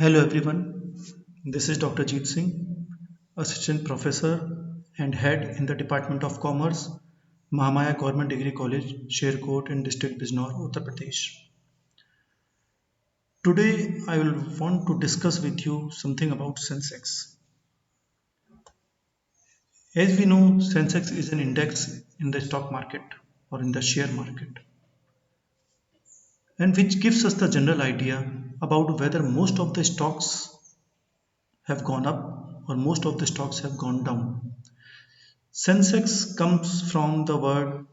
Hello everyone, this is Dr. Jeet Singh, Assistant Professor and Head in the Department of Commerce, Mahamaya Government Degree College, Sherkot in District Bijnor, Uttar Pradesh. Today I will want to discuss with you something about Sensex. As we know, Sensex is an index in the stock market or in the share market, and which gives us the general idea about whether most of the stocks have gone up or most of the stocks have gone down. Sensex comes from the word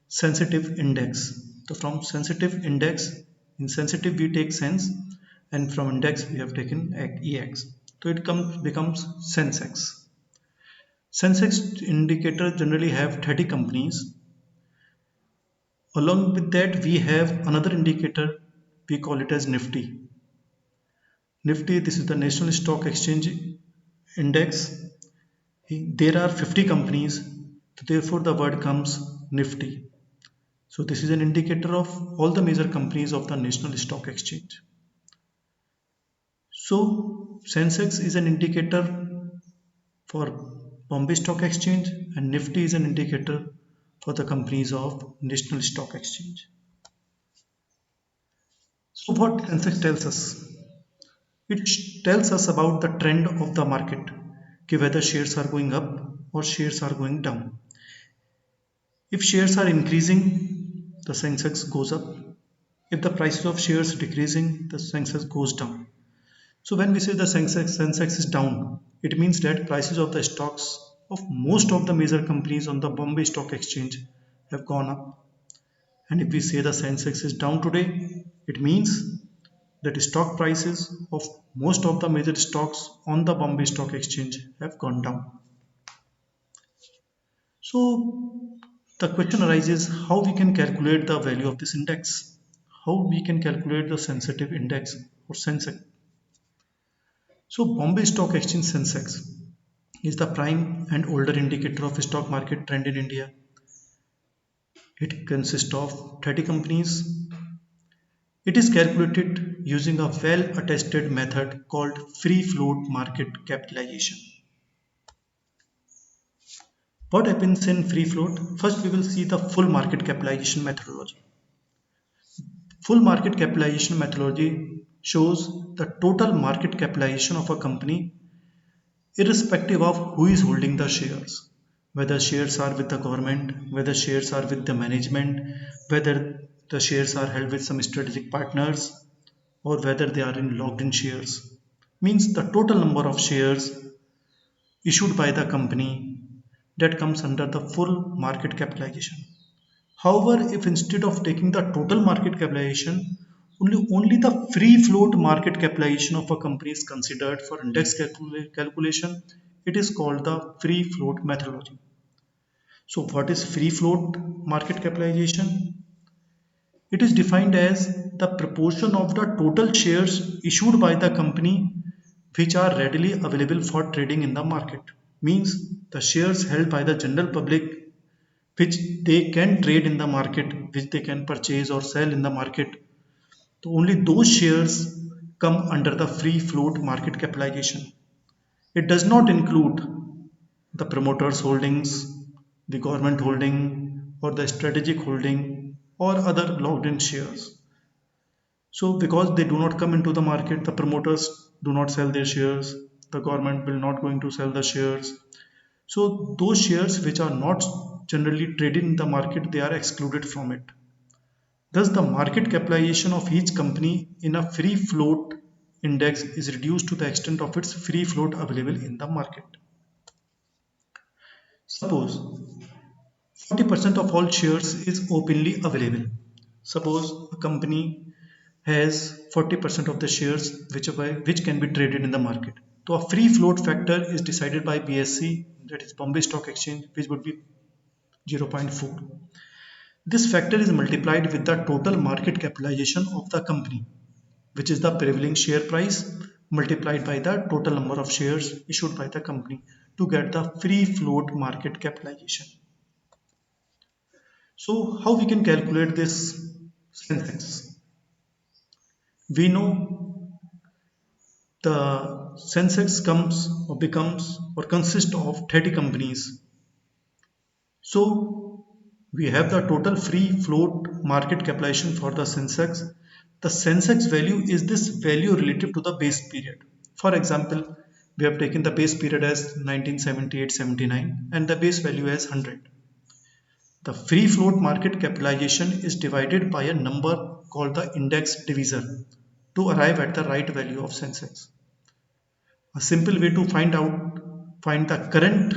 sensitive index. So from sensitive index, in sensitive we take sense, and from index we have taken EX. So it becomes Sensex. Sensex indicator generally have 30 companies. Along with that, we have another indicator, we call it as Nifty. Nifty, this is the National Stock Exchange Index. There are 50 companies, so therefore the word comes Nifty. So this is an indicator of all the major companies of the National Stock Exchange. So Sensex is an indicator for Bombay Stock Exchange and Nifty is an indicator for the companies of National Stock Exchange. So what Sensex tells us? It tells us about the trend of the market, whether shares are going up or shares are going down. If shares are increasing, the Sensex goes up. If the prices of shares decreasing, the Sensex goes down. So when we say the Sensex is down, it means that prices of the stocks of most of the major companies on the Bombay Stock Exchange have gone up. And if we say the Sensex is down today, it means that stock prices of most of the major stocks on the Bombay Stock Exchange have gone down. So the question arises how we can calculate the value of this index, how we can calculate the sensitive index or Sensex. So Bombay Stock Exchange Sensex is the prime and older indicator of stock market trend in India. It consists of 30 companies. It is calculated using a well attested method called free float market capitalization. What happens in free float? First we will see the full market capitalization methodology. Full market capitalization methodology shows the total market capitalization of a company irrespective of who is holding the shares, whether shares are with the government, whether shares are with the management, whether the shares are held with some strategic partners, or whether they are in locked in shares. Means the total number of shares issued by the company that comes under the full market capitalization. However, if instead of taking the total market capitalization, only the free float market capitalization of a company is considered for index calculation, it is called the free float methodology. So, what is free float market capitalization? It is defined as the proportion of the total shares issued by the company which are readily available for trading in the market. Means the shares held by the general public which they can trade in the market, which they can purchase or sell in the market. So only those shares come under the free float market capitalization. It does not include the promoters' holdings, the government holding, or the strategic holding, or other locked in shares. So, because they do not come into the market, the promoters do not sell their shares, the government will not going to sell the shares. So, those shares which are not generally traded in the market, they are excluded from it. Thus, the market capitalization of each company in a free float index is reduced to the extent of its free float available in the market. Suppose 40% of all shares is openly available. Suppose a company has 40% of the shares which can be traded in the market. So a free float factor is decided by BSE, that is Bombay Stock Exchange, which would be 0.4. This factor is multiplied with the total market capitalization of the company, which is the prevailing share price multiplied by the total number of shares issued by the company to get the free float market capitalization. So how we can calculate this Sensex? We know The Sensex comes or becomes or consists of 30 companies. So we have the total free float market capitalization for the Sensex. The Sensex value is this value relative to the base period. For example, we have taken the base period as 1978-79 and the base value as 100. The free float market capitalization is divided by a number called the index divisor to arrive at the right value of Sensex. A simple way to find the current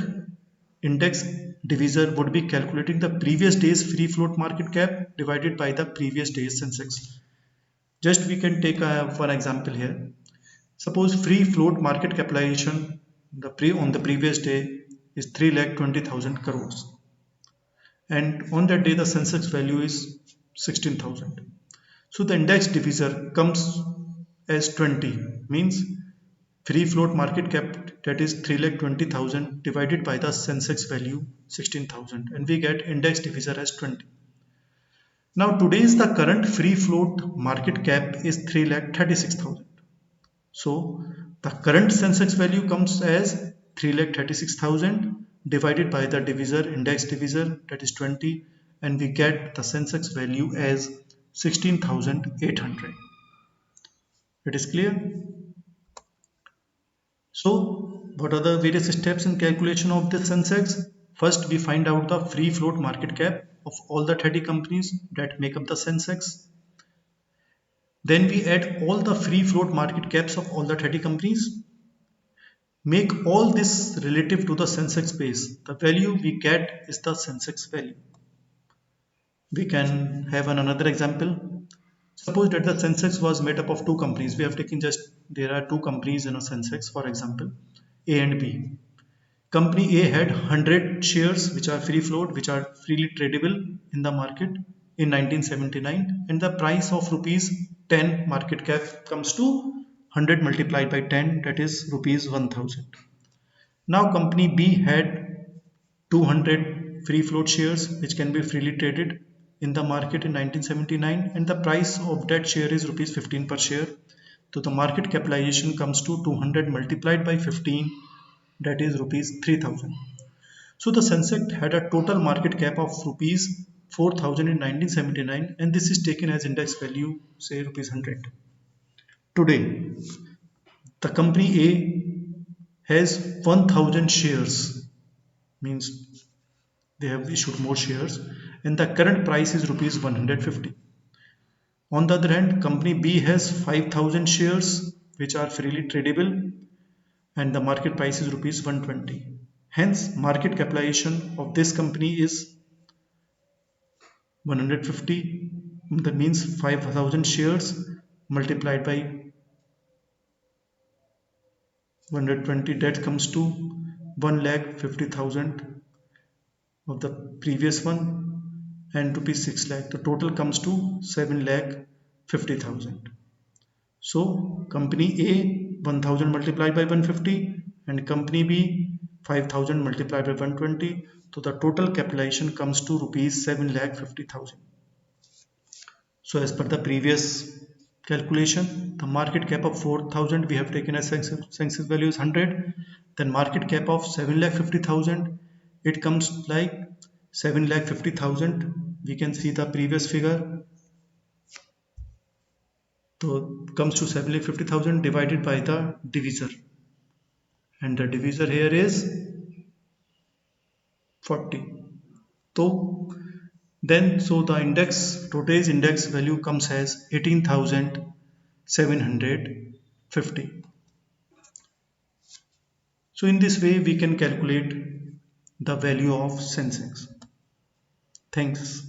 index divisor would be calculating the previous day's free float market cap divided by the previous day's Sensex. Just we can take one example here. Suppose free float market capitalization on the previous day is 3,20,000 crores, and on that day the Sensex value is 16,000. So the index divisor comes as 20, means free float market cap, that is 3,20,000 divided by the Sensex value 16,000, and we get index divisor as 20. Now today's the current free float market cap is 3,36,000. So the current Sensex value comes as 3,36,000 divided by the divisor, index divisor, that is 20, and we get the Sensex value as 16,800. It is clear? So what are the various steps in calculation of this Sensex? First, we find out the free float market cap of all the 30 companies that make up the Sensex. Then we add all the free float market caps of all the 30 companies. Make all this relative to the Sensex base. The value we get is the Sensex value. We can have another example. Suppose that the Sensex was made up of two companies. We have taken there are two companies in a Sensex, for example, A and B. Company A had 100 shares which are free float, which are freely tradable in the market in 1979, and the price of rupees 10 market cap comes to 100 multiplied by 10, that is rupees 1000. Now company B had 200 free float shares which can be freely traded in the market in 1979, and the price of that share is rupees 15 per share. So the market capitalization comes to 200 multiplied by 15, that is rupees 3000. So the Sensex had a total market cap of rupees 4000 in 1979, and this is taken as index value, say rupees 100. Today the company A has 1000 shares, means they have issued more shares, and the current price is rupees 150. On the other hand, company B has 5000 shares which are freely tradable, and the market price is rupees 120. Hence market capitalization of this company is 150, that means 5000 shares multiplied by 120, that comes to 1,50,000 of the previous one, and rupees 6 lakh. The total comes to 7,50,000. So company A 1000 multiplied by 150 and company B 5000 multiplied by 120. So the total capitalization comes to rupees 7,50,000. So as per the previous calculation, the market cap of 4000 we have taken as Sensex value is 100. Then market cap of 7,50,000, it comes like 7,50,000. We can see the previous figure. So it comes to 7,50,000 divided by the divisor, and the divisor here is 40. So today's index value comes as 18,750. So in this way we can calculate the value of Sensex. Thanks.